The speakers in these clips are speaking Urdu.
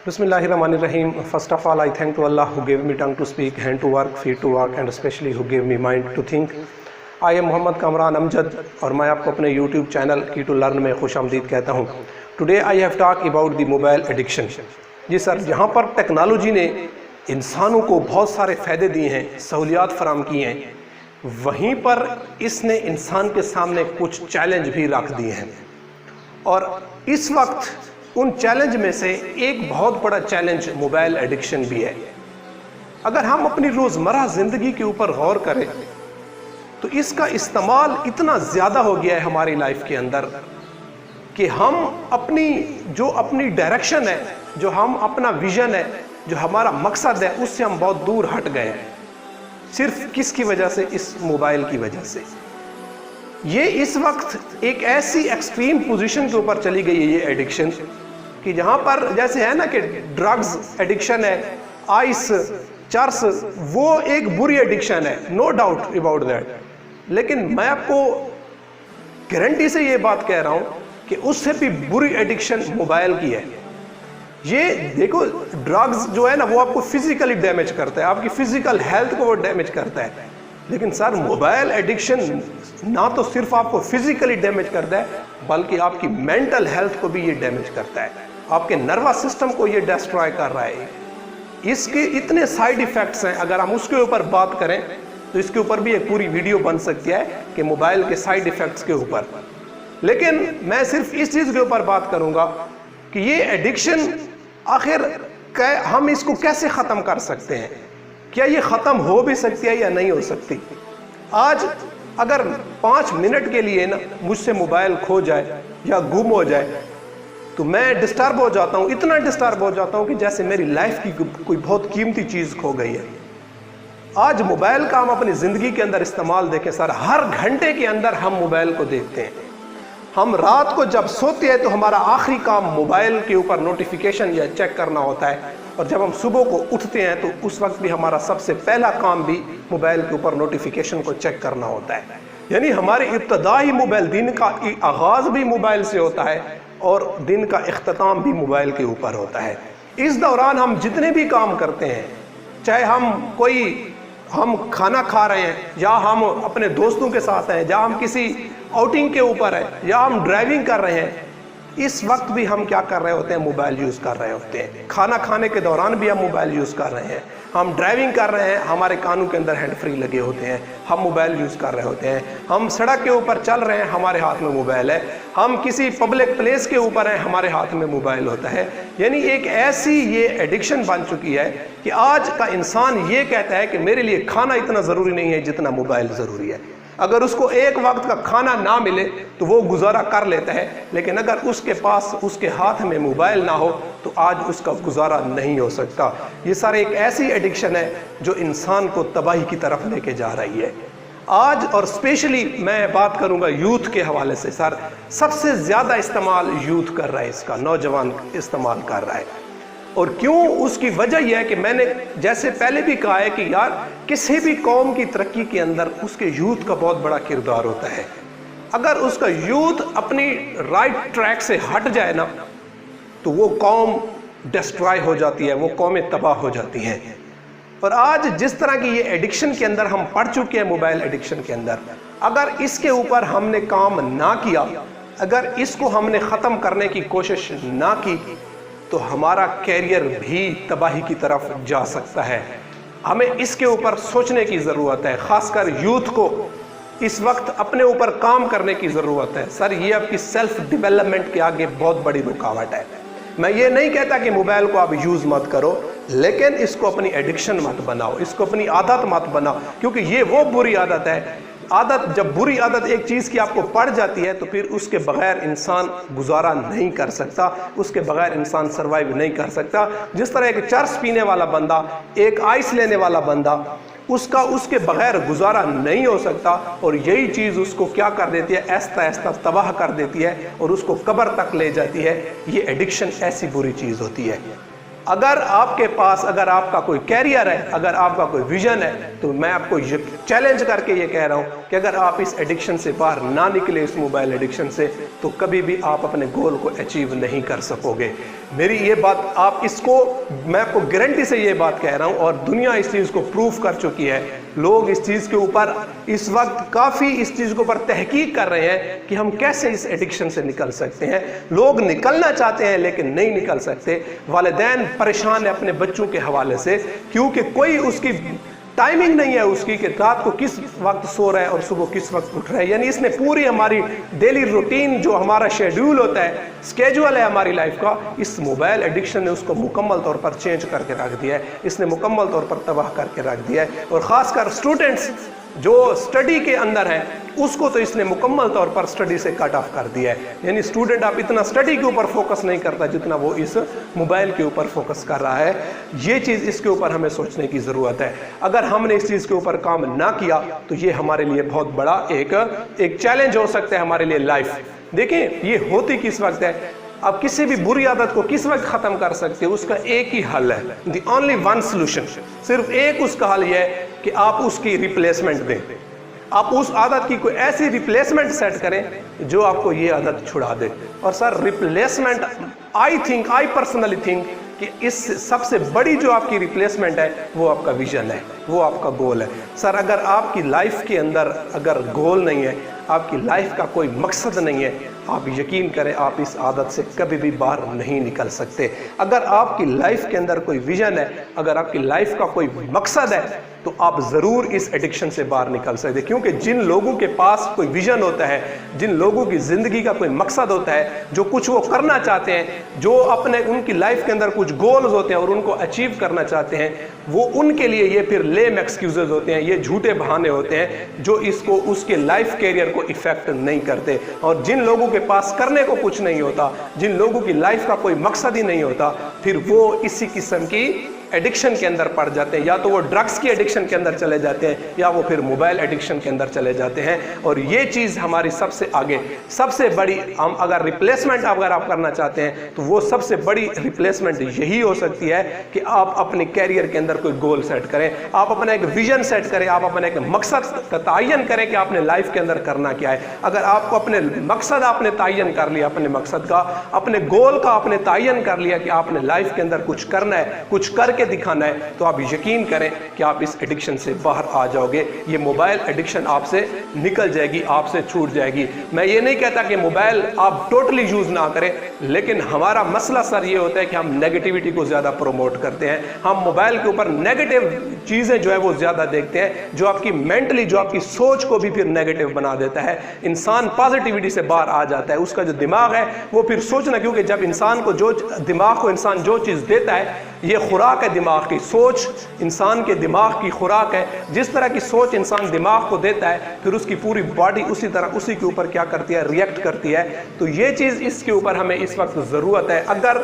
Bismillahirrahmanirrahim. First of all, I thank to Allah who gave me tongue to speak, hand to work, feet to walk, and especially who gave me mind to think. I am Muhammad Kamran Amjad اور میں آپ کو اپنے YouTube چینل کی ٹو لرن میں خوش آمدید کہتا ہوں. Today I have talked about the mobile addiction. جی سر، جہاں پر ٹیکنالوجی نے انسانوں کو بہت سارے فائدے دیے ہیں، سہولیات فراہم کی ہیں، وہیں پر اس نے انسان کے سامنے کچھ چیلنج بھی رکھ دیے ہیں. اور اس وقت ان چیلنج میں سے ایک بہت بڑا چیلنج موبائل ایڈکشن بھی ہے. اگر ہم اپنی روزمرہ زندگی کے اوپر غور کریں تو اس کا استعمال اتنا زیادہ ہو گیا ہے ہماری لائف کے اندر کہ ہم اپنی ڈائریکشن ہے، جو ہم اپنا ویژن ہے، جو ہمارا مقصد ہے، اس سے ہم بہت دور ہٹ گئے ہیں. صرف کس کی وجہ سے؟ اس موبائل کی وجہ سے. یہ اس وقت ایک ایسی ایکسٹریم پوزیشن کے اوپر چلی گئی ہے یہ ایڈکشن کہ جہاں پر جیسے ہے نا کہ ڈرگز ایڈکشن ہے، آئس، چرس، وہ ایک بری ایڈکشن ہے، نو ڈاؤٹ اباؤٹ دیٹ. لیکن میں آپ کو گارنٹی سے یہ بات کہہ رہا ہوں کہ اس سے بھی بری ایڈکشن موبائل کی ہے. یہ دیکھو، ڈرگز جو ہے نا وہ آپ کو فزیکلی ڈیمیج کرتا ہے، آپ کی فزیکل ہیلتھ کو وہ ڈیمیج کرتا ہے. لیکن سر، موبائل ایڈکشن نہ تو صرف آپ کو فزیکلی ڈیمیج کرتا ہے بلکہ آپ کی مینٹل ہیلتھ کو بھی یہ ڈیمیج کرتا ہے، آپ کے نروس سسٹم کو یہ ڈسٹرائے کر رہا ہے. اس کے اتنے سائیڈ ایفیکٹس ہیں، اگر ہم اس کے اوپر بات کریں تو اس کے اوپر بھی ایک پوری ویڈیو بن سکتی ہے کہ موبائل کے سائیڈ ایفیکٹس کے اوپر. لیکن میں صرف اس چیز کے اوپر بات کروں گا کہ یہ ایڈکشن آخر ہم اس کو کیسے ختم کر سکتے ہیں. کیا یہ ختم ہو بھی سکتی ہے یا نہیں ہو سکتی؟ آج اگر 5 منٹ کے لیے نا مجھ سے موبائل کھو جائے یا گم ہو جائے تو میں ڈسٹرب ہو جاتا ہوں، اتنا ڈسٹرب ہو جاتا ہوں کہ جیسے میری لائف کی کوئی بہت قیمتی چیز کھو گئی ہے. آج موبائل کا ہم اپنی زندگی کے اندر استعمال دیکھیں سر، ہر گھنٹے کے اندر ہم موبائل کو دیکھتے ہیں. ہم رات کو جب سوتے ہیں تو ہمارا آخری کام موبائل کے اوپر نوٹیفیکیشن یا چیک کرنا ہوتا ہے، اور جب ہم صبح کو اٹھتے ہیں تو اس وقت بھی ہمارا سب سے پہلا کام بھی موبائل کے اوپر نوٹیفیکیشن کو چیک کرنا ہوتا ہے. یعنی ہماری ابتدائی موبائل، دن کا آغاز بھی موبائل سے ہوتا ہے اور دن کا اختتام بھی موبائل کے اوپر ہوتا ہے. اس دوران ہم جتنے بھی کام کرتے ہیں، چاہے ہم کھانا کھا رہے ہیں، یا ہم اپنے دوستوں کے ساتھ ہیں، یا ہم کسی آؤٹنگ کے اوپر ہیں، یا ہم ڈرائیونگ کر رہے ہیں، اس وقت بھی ہم کیا کر رہے ہوتے ہیں؟ موبائل یوز کر رہے ہوتے ہیں. کھانا کھانے کے دوران بھی ہم موبائل یوز کر رہے ہیں، ہم ڈرائیونگ کر رہے ہیں، ہمارے کانوں کے اندر ہینڈ فری لگے ہوتے ہیں، ہم موبائل یوز کر رہے ہوتے ہیں. ہم سڑک کے اوپر چل رہے ہیں، ہمارے ہاتھ میں موبائل ہے. ہم کسی پبلک پلیس کے اوپر ہیں، ہمارے ہاتھ میں موبائل ہوتا ہے. یعنی ایک ایسی یہ ایڈکشن بن چکی ہے کہ آج کا انسان یہ کہتا ہے کہ میرے لیے کھانا اتنا ضروری نہیں ہے جتنا موبائل ضروری ہے. اگر اس کو ایک وقت کا کھانا نہ ملے تو وہ گزارا کر لیتا ہے، لیکن اگر اس کے پاس، اس کے ہاتھ میں موبائل نہ ہو تو آج اس کا گزارا نہیں ہو سکتا. یہ سارے ایک ایسی ایڈکشن ہے جو انسان کو تباہی کی طرف لے کے جا رہی ہے. آج اور اسپیشلی میں بات کروں گا یوتھ کے حوالے سے. سر، سب سے زیادہ استعمال یوتھ کر رہا ہے، اس کا نوجوان استعمال کر رہا ہے. اور کیوں؟ اس کی وجہ یہ ہے کہ میں نے جیسے پہلے بھی کہا ہے کہ یار، کسی بھی قوم کی ترقی کے اندر اس کے یوتھ کا بہت بڑا کردار ہوتا ہے. اگر اس کا یوتھ اپنی رائٹ ٹریک سے ہٹ جائے نا تو وہ قوم ڈسٹرائے ہو جاتی ہے، وہ قومیں تباہ ہو جاتی ہیں. اور آج جس طرح کی یہ ایڈکشن کے اندر ہم پڑ چکے ہیں، موبائل ایڈکشن کے اندر، اگر اس کے اوپر ہم نے کام نہ کیا، اگر اس کو ہم نے ختم کرنے کی کوشش نہ کی تو ہمارا کیریئر بھی تباہی کی طرف جا سکتا ہے. ہمیں اس کے اوپر سوچنے کی ضرورت ہے. خاص کر یوتھ کو اس وقت اپنے اوپر کام کرنے کی ضرورت ہے. سر، یہ آپ کی سیلف ڈیولپمنٹ کے آگے بہت بڑی رکاوٹ ہے. میں یہ نہیں کہتا کہ موبائل کو آپ یوز مت کرو، لیکن اس کو اپنی ایڈکشن مت بناؤ، اس کو اپنی عادت مت بناؤ، کیونکہ یہ وہ بری عادت ہے. جب بری عادت ایک چیز کی آپ کو پڑ جاتی ہے تو پھر اس کے بغیر انسان گزارا نہیں کر سکتا، اس کے بغیر انسان سروائیو نہیں کر سکتا. جس طرح ایک چرس پینے والا بندہ، ایک آئس لینے والا بندہ، اس کے بغیر گزارا نہیں ہو سکتا، اور یہی چیز اس کو کیا کر دیتی ہے؟ آہستہ آہستہ تباہ کر دیتی ہے اور اس کو قبر تک لے جاتی ہے. یہ ایڈکشن ایسی بری چیز ہوتی ہے. اگر آپ کے پاس، اگر آپ کا کوئی کیریئر ہے، اگر آپ کا کوئی ویژن ہے، تو میں آپ کو چیلنج کر کے یہ کہہ رہا ہوں کہ اگر آپ اس ایڈکشن سے باہر نہ نکلے، اس موبائل ایڈکشن سے، تو کبھی بھی آپ اپنے گول کو اچیو نہیں کر سکو گے. میری یہ بات آپ اس کو، میں آپ کو گارنٹی سے یہ بات کہہ رہا ہوں، اور دنیا اس چیز کو پروف کر چکی ہے. لوگ اس چیز کے اوپر اس وقت کافی اس چیز کے اوپر تحقیق کر رہے ہیں کہ ہم کیسے اس ایڈکشن سے نکل سکتے ہیں. لوگ نکلنا چاہتے ہیں لیکن نہیں نکل سکتے. والدین پریشان ہیں اپنے بچوں کے حوالے سے، کیونکہ کوئی اس کی ٹائمنگ نہیں ہے اس کی کہ رات کو کس وقت سو رہا ہے اور صبح کس وقت اٹھ رہا ہے. یعنی اس نے پوری ہماری ڈیلی روٹین جو ہمارا شیڈیول ہوتا ہے، اسکیجول ہے ہماری لائف کا، اس موبائل ایڈکشن نے اس کو مکمل طور پر چینج کر کے رکھ دیا ہے. اس نے مکمل طور پر تباہ کر کے رکھ دیا ہے. اور خاص کر اسٹوڈنٹس جو سٹڈی کے اندر ہیں، اس کو تو اس نے مکمل طور پر سٹڈی سے کٹ آف کر دیا ہے. یعنی سٹوڈنٹ آپ اتنا سٹڈی کے اوپر فوکس نہیں کرتا جتنا وہ اس موبائل کے اوپر فوکس کر رہا ہے. یہ چیز اس کے اوپر ہمیں سوچنے کی ضرورت ہے. اگر ہم نے اس چیز کے اوپر کام نہ کیا تو یہ ہمارے لیے بہت بڑا ایک چیلنج ہو سکتا ہے ہمارے لیے لائف. دیکھیں یہ ہوتی کس وقت ہے، آپ کسی بھی بری عادت کو کس وقت ختم کر سکتے ہیں، اس کا ایک ہی حل ہے. دی اونلی ون سولوشن، صرف ایک اس کا حل یہ ہے کہ آپ اس کی ریپلیسمنٹ دیں. آپ اس عادت کی کوئی ایسی ریپلیسمنٹ سیٹ کریں جو آپ کو یہ عادت چھڑا دے. اور سر ریپلیسمنٹ آئی پرسنلی تھنک کہ اس سب سے بڑی جو آپ کی ریپلیسمنٹ ہے وہ آپ کا ویژن ہے، وہ آپ کا گول ہے. سر اگر آپ کی لائف کے اندر اگر گول نہیں ہے، آپ کی لائف کا کوئی مقصد نہیں ہے، آپ یقین کریں آپ اس عادت سے کبھی بھی باہر نہیں نکل سکتے. اگر آپ کی لائف کے اندر کوئی ویژن ہے، اگر آپ کی لائف کا کوئی مقصد ہے، تو آپ ضرور اس ایڈکشن سے باہر نکل سکتے. کیونکہ جن لوگوں کے پاس کوئی ویژن ہوتا ہے، جن لوگوں کی زندگی کا کوئی مقصد ہوتا ہے، جو کچھ وہ کرنا چاہتے ہیں، جو ان کی لائف کے اندر کچھ گولز ہوتے ہیں اور ان کو اچیو کرنا چاہتے ہیں، وہ ان کے لیے یہ پھر لیم ایکسکیوزز ہوتے ہیں، یہ جھوٹے بہانے ہوتے ہیں جو اس کے لائف کیریئر کو افیکٹ نہیں کرتے. اور جن لوگوں کے پاس کرنے کو کچھ نہیں ہوتا، جن لوگوں کی لائف کا کوئی مقصد ہی نہیں ہوتا، پھر وہ اسی قسم کی ایڈکشن کے اندر پڑ جاتے ہیں. یا تو وہ ڈرگس کی ایڈکشن کے اندر چلے جاتے ہیں، یا وہ پھر موبائل ایڈکشن کے اندر چلے جاتے ہیں. اور یہ چیز ہماری سب سے آگے، سب سے بڑی، ہم اگر ریپلیسمنٹ اگر آپ کرنا چاہتے ہیں تو وہ سب سے بڑی ریپلیسمنٹ یہی ہو سکتی ہے کہ آپ اپنے کیریئر کے اندر کوئی گول سیٹ کریں، آپ اپنا ایک ویژن سیٹ کریں، آپ اپنا ایک مقصد کا تعین کریں کہ آپ نے لائف کے اندر کرنا کیا ہے. اگر آپ کو اپنے مقصد آپ نے تعین کر لیا، اپنے مقصد کا، اپنے گول کا آپ نے تعین کر لیا کہ آپ نے لائف کے اندر کچھ کرنا ہے، کچھ کر کے دکھانا ہے، تو آپ یقین کریں کہ آپ اس ایڈکشن سے باہر آ جاؤ گے. یہ موبائل ایڈکشن آپ سے نکل جائے گی، آپ سے چھوٹ جائے گی. میں یہ نہیں کہتا کہ موبائل آپ ٹوٹلی یوز نہ کریں، لیکن ہمارا مسئلہ سر یہ ہوتا ہے کہ ہم نیگیٹیوٹی کو زیادہ پروموٹ کرتے ہیں. ہم موبائل کے اوپر نیگیٹو چیزیں جو ہے وہ زیادہ دیکھتے ہیں، جو آپ کی مینٹلی، جو آپ کی سوچ کو بھی پھر نیگیٹو بنا دیتا ہے. انسان پازیٹیوٹی سے باہر آ جاتا ہے، اس کا جو دماغ ہے وہ پھر سوچنا، کیونکہ جب انسان کو دماغ کو انسان جو چیز دیتا ہے، یہ خوراک ہے دماغ کی. سوچ انسان کے دماغ کی خوراک ہے. جس طرح کی سوچ انسان دماغ کو دیتا ہے، پھر اس کی پوری باڈی اسی کے اوپر کیا کرتی ہے، ریئیکٹ کرتی ہے. تو یہ چیز اس کے اوپر ہمیں اس وقت ضرورت ہے. اگر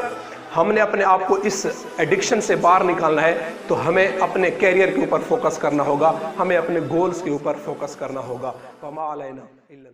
ہم نے اپنے آپ کو اس ایڈکشن سے باہر نکالنا ہے تو ہمیں اپنے کیریئر کے اوپر فوکس کرنا ہوگا، ہمیں اپنے گولز کے اوپر فوکس کرنا ہوگا. وما علینا الا